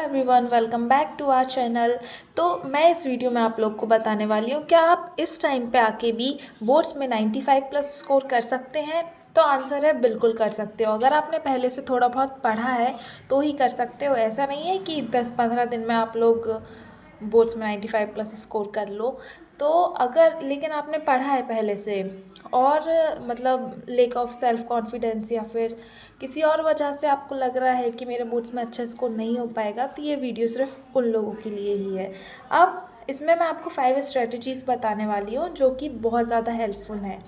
Everyone, welcome back to our channel. तो मैं इस वीडियो में आप लोग को बताने वाली हूँ, क्या आप इस टाइम पे आके भी बोर्ड्स में 95 प्लस स्कोर कर सकते हैं? तो आंसर है बिल्कुल कर सकते हो। अगर आपने पहले से थोड़ा बहुत पढ़ा है तो ही कर सकते हो। ऐसा नहीं है कि 10-15 दिन में आप लोग बोर्ड्स में 95 प्लस स्कोर कर लो। तो अगर लेकिन आपने पढ़ा है पहले से और मतलब लेक ऑफ सेल्फ कॉन्फिडेंस या फिर किसी और वजह से आपको लग रहा है कि मेरे बोर्ड्स में अच्छा स्कोर नहीं हो पाएगा, तो ये वीडियो सिर्फ उन लोगों के लिए ही है। अब इसमें मैं आपको 5 स्ट्रेटजीज़ बताने वाली हूँ जो कि बहुत ज़्यादा हेल्पफुल हैं।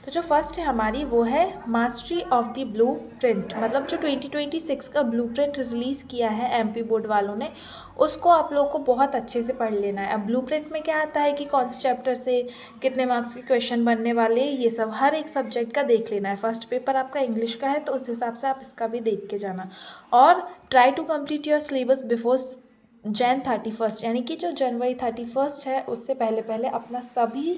तो जो फर्स्ट है हमारी वो है mastery of the blue print. मतलब जो 2026 का ब्लू प्रिंट रिलीज़ किया है एमपी बोर्ड वालों ने, उसको आप लोगों को बहुत अच्छे से पढ़ लेना है। अब ब्लू प्रिंट में क्या आता है कि कौन से चैप्टर से कितने मार्क्स के क्वेश्चन बनने वाले, ये सब हर एक सब्जेक्ट का देख लेना है। फर्स्ट पेपर आपका इंग्लिश का है तो उस हिसाब से आप इसका भी देख के जाना। और try to complete your syllabus before Jan 31, यानी कि जो जनवरी 31 है उससे पहले पहले अपना सभी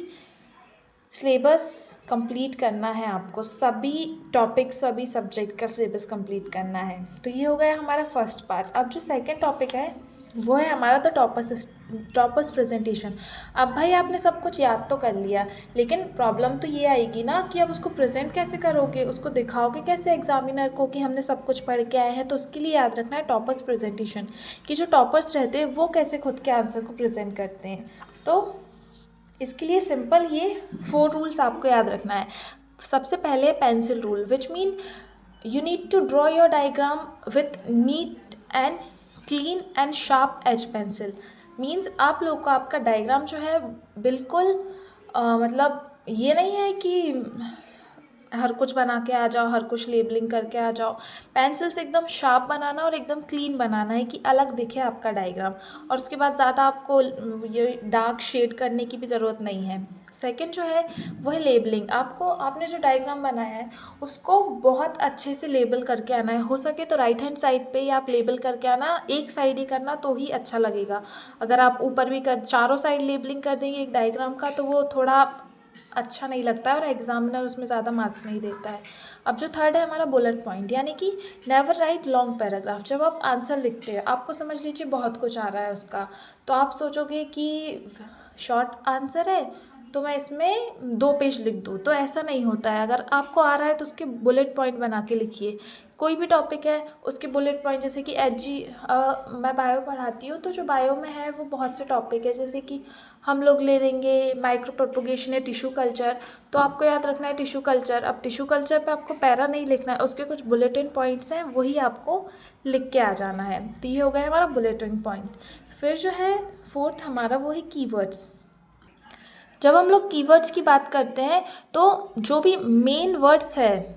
सिलेबस कंप्लीट करना है। आपको सभी टॉपिक सभी सब्जेक्ट का सिलेबस कंप्लीट करना है। तो ये हो गया हमारा फर्स्ट पार्ट। अब जो सेकंड टॉपिक है वो है हमारा द टॉपर्स प्रेजेंटेशन। अब भाई आपने सब कुछ याद तो कर लिया, लेकिन प्रॉब्लम तो ये आएगी ना कि अब उसको प्रेजेंट कैसे करोगे, उसको दिखाओगे कैसे एग्जामिनर को कि हमने सब कुछ पढ़ के आए हैं। तो उसके लिए याद रखना है टॉपर्स प्रेजेंटेशन, कि जो टॉपर्स रहते हैं वो कैसे खुद के आंसर को प्रेजेंट करते हैं। तो इसके लिए सिंपल ये 4 रूल्स आपको याद रखना है। सबसे पहले pencil rule, which mean you need to draw your diagram with neat and clean and sharp edge pencil. Means आप लोग को आपका डायग्राम जो है बिल्कुल मतलब ये नहीं है कि हर कुछ बना के आ जाओ, हर कुछ लेबलिंग करके आ जाओ। पेंसिल से एकदम शार्प बनाना और एकदम क्लीन बनाना है कि अलग दिखे आपका डायग्राम। और उसके बाद ज़्यादा आपको ये डार्क शेड करने की भी ज़रूरत नहीं है। सेकंड जो है वो है लेबलिंग। आपने जो डायग्राम बनाया है उसको बहुत अच्छे से लेबल करके आना है। हो सके तो राइट हैंड साइड पे ही आप लेबल करके आना, एक साइड ही करना तो ही अच्छा लगेगा। अगर आप ऊपर भी चारों साइड लेबलिंग कर देंगे एक डायग्राम का तो वो थोड़ा अच्छा नहीं लगता है और एग्जामिनर उसमें ज़्यादा मार्क्स नहीं देता है। अब जो थर्ड है हमारा बुलेट पॉइंट, यानी कि नेवर राइट लॉन्ग पैराग्राफ। जब आप आंसर लिखते हैं, आपको समझ लीजिए बहुत कुछ आ रहा है उसका, तो आप सोचोगे कि शॉर्ट आंसर है तो मैं इसमें 2 पेज लिख दूँ, तो ऐसा नहीं होता है। अगर आपको आ रहा है तो उसके बुलेट पॉइंट बना के लिखिए। कोई भी टॉपिक है उसके बुलेट पॉइंट, जैसे कि मैं बायो पढ़ाती हूँ तो जो बायो में है वो बहुत से टॉपिक है, जैसे कि हम लोग ले लेंगे माइक्रो प्रोपोगेशन या टिश्यू कल्चर। तो आपको याद रखना है टिश्यू कल्चर। अब टिश्यू कल्चर पे आपको पैरा नहीं लिखना है, उसके कुछ बुलेटिन पॉइंट्स हैं वही आपको लिख के आ जाना है। तो ये हो गया हमारा बुलेटिन पॉइंट। फिर जो है फोर्थ हमारा वो है कीवर्ड्स। जब हम लोग कीवर्ड्स की बात करते हैं तो जो भी मेन वर्ड्स है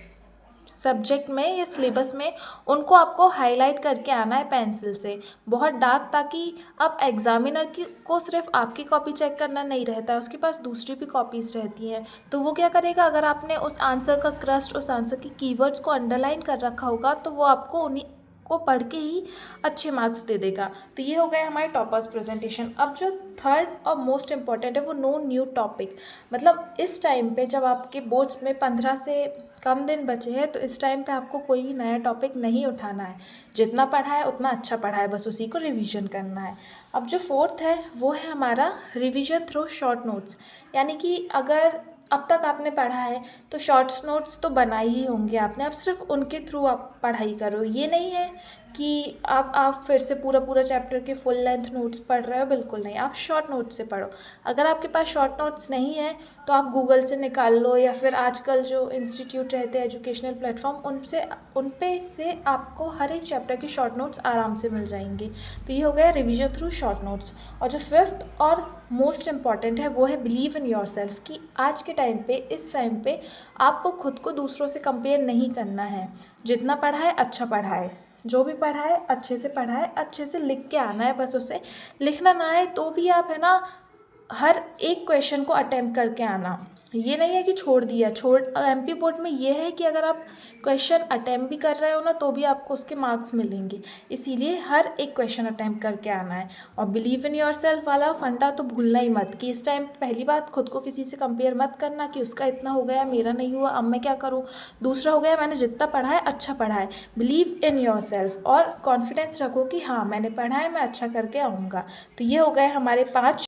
सब्जेक्ट में या सिलेबस में, उनको आपको हाईलाइट करके आना है पेंसिल से बहुत डार्क, ताकि अब एग्जामिनर की को सिर्फ आपकी कॉपी चेक करना नहीं रहता है, उसके पास दूसरी भी कॉपीज़ रहती हैं। तो वो क्या करेगा, अगर आपने उस आंसर का क्रस्ट, उस आंसर की कीवर्ड्स को अंडरलाइन कर रखा होगा तो वो आपको उन्हीं को पढ़ के ही अच्छे मार्क्स दे देगा। तो ये हो गया हमारे टॉपर्स प्रेजेंटेशन। अब जो थर्ड और मोस्ट इम्पॉर्टेंट है वो नो न्यू टॉपिक। मतलब इस टाइम पे जब आपके बोर्ड्स में 15 से कम दिन बचे हैं तो इस टाइम पे आपको कोई भी नया टॉपिक नहीं उठाना है। जितना पढ़ा है उतना अच्छा पढ़ा है, बस उसी को रिवीजन करना है। अब जो फोर्थ है वो है हमारा रिवीजन थ्रू शॉर्ट नोट्स। यानी कि अगर अब तक आपने पढ़ा है तो शॉर्ट्स नोट्स तो बनाए ही होंगे आपने, अब सिर्फ उनके थ्रू आप पढ़ाई करो। ये नहीं है कि आप फिर से पूरा पूरा चैप्टर के फुल लेंथ नोट्स पढ़ रहे हो, बिल्कुल नहीं। आप शॉर्ट नोट्स से पढ़ो। अगर आपके पास शॉर्ट नोट्स नहीं है तो आप गूगल से निकाल लो, या फिर आजकल जो इंस्टीट्यूट रहते हैं एजुकेशनल प्लेटफॉर्म उन पे से आपको हर एक चैप्टर के शॉर्ट नोट्स आराम से मिल जाएंगे। तो ये हो गया रिवीजन थ्रू शॉर्ट नोट्स। और जो फिफ्थ और मोस्ट इम्पॉर्टेंट है वो है बिलीव इन योर सेल्फ, कि आज के टाइम पे, इस टाइम पे आपको खुद को दूसरों से कंपेयर नहीं करना है। जितना पढ़ा है अच्छा पढ़ा है, जो भी पढ़ा है अच्छे से पढ़ा है, अच्छे से लिख के आना है। बस उसे लिखना ना आए तो भी आप है ना हर एक क्वेश्चन को अटेम्प्ट करके आना। ये नहीं है कि छोड़ दिया। एमपी बोर्ड में ये है कि अगर आप क्वेश्चन अटेम्प्ट भी कर रहे हो ना तो भी आपको उसके मार्क्स मिलेंगे, इसीलिए हर एक क्वेश्चन अटेम्प्ट करके आना है। और बिलीव इन योर सेल्फ वाला फंडा तो भूलना ही मत कि इस टाइम पहली बात खुद को किसी से कंपेयर मत करना कि उसका इतना हो गया मेरा नहीं हुआ, अब मैं क्या करूँ। दूसरा हो गया मैंने जितना पढ़ा है अच्छा पढ़ा है। बिलीव इन योर सेल्फ और कॉन्फिडेंस रखो कि हाँ मैंने पढ़ा है, मैं अच्छा करके आऊँगा। तो ये हो गए हमारे 5